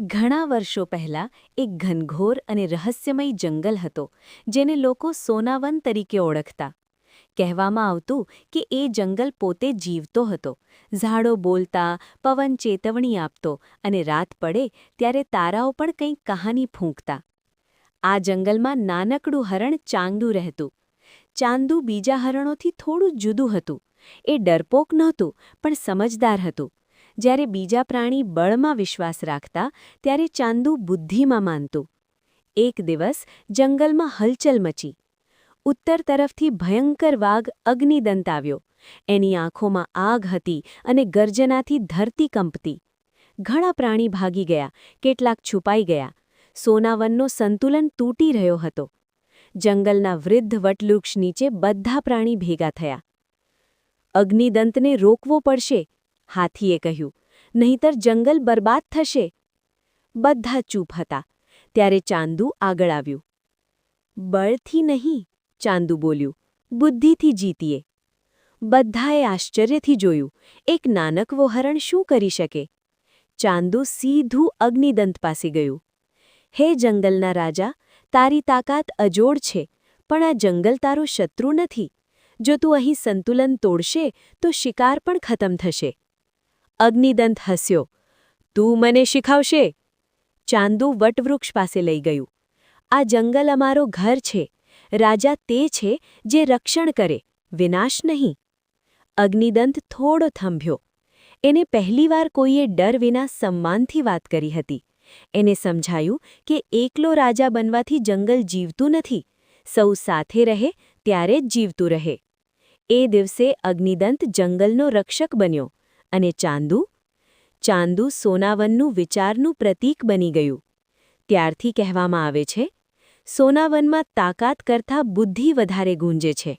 ઘણા વર્ષો પહેલા એક ઘનઘોર અને રહસ્યમય જંગલ હતો જેને લોકો સોનાવન તરીકે ઓળખતા. કહેવામાં આવતું કે એ જંગલ પોતે જીવતો હતો. ઝાડો બોલતા, પવન ચેતવણી આપતો અને રાત પડે ત્યારે તારાઓ પણ કંઈક કહાની ફૂંકતા. આ જંગલમાં નાનકડું હરણ ચાંદુ રહેતું. ચાંદુ બીજા હરણોથી થોડું જુદું હતું. એ ડરપોક નહોતું પણ સમજદાર હતું. જ્યારે બીજા પ્રાણી બળમાં વિશ્વાસ રાખતા ત્યારે ચાંદુ બુદ્ધિમાં માનતું. એક દિવસ જંગલમાં હલચલ મચી. ઉત્તર તરફથી ભયંકર વાઘ અગ્નિદંત આવ્યો. એની આંખોમાં આગ હતી અને ગર્જનાથી ધરતી કંપતી. ઘણા પ્રાણી ભાગી ગયા, કેટલાક છુપાઈ ગયા. સોનાવનનો સંતુલન તૂટી રહ્યો હતો. જંગલના વૃદ્ધ વટવૃક્ષ નીચે બધા પ્રાણી ભેગા થયા. અગ્નિદંતને રોકવો પડશે, હાથીએ કહ્યું, નહીંતર જંગલ બરબાદ થશે. બધા ચૂપ હતા. ત્યારે ચાંદુ આગળ આવ્યું. બળથી નહીં, ચાંદુ બોલ્યું, બુદ્ધિથી જીતીએ. બધાએ આશ્ચર્યથી જોયું, એક નાનકવો હરણ શું કરી શકે? ચાંદુ સીધું અગ્નિદંત પાસે ગયું. હે જંગલના રાજા, તારી તાકાત અજોડ છે, પણ આ જંગલ તારો શત્રુ નથી. જો તું અહીં સંતુલન તોડશે તો શિકાર પણ ખતમ થશે. અગ્નિદંત હસ્યો. તું મને શીખવશે? ચાંદુ વટવૃક્ષ પાસે લઈ ગયું. આ જંગલ અમારો ઘર છે. રાજા તે છે જે રક્ષણ કરે, વિનાશ નહીં. અગ્નિદંત થોડો થંભ્યો. એને પહેલીવાર કોઈએ ડર વિના સન્માનથી વાત કરી હતી. એને સમજાયું કે એકલો રાજા બનવાથી જંગલ જીવતું નથી. સૌ સાથે રહે ત્યારે જ જીવતું રહે. એ દિવસે અગ્નિદંત જંગલનો રક્ષક બન્યો અને ચાંદુ સોનાવનનું વિચારનું પ્રતીક બની ગયું. ત્યારથી કહેવામાં આવે છે, સોનાવનમાં તાકાત કરતાં બુદ્ધિ વધારે ગૂંજે છે.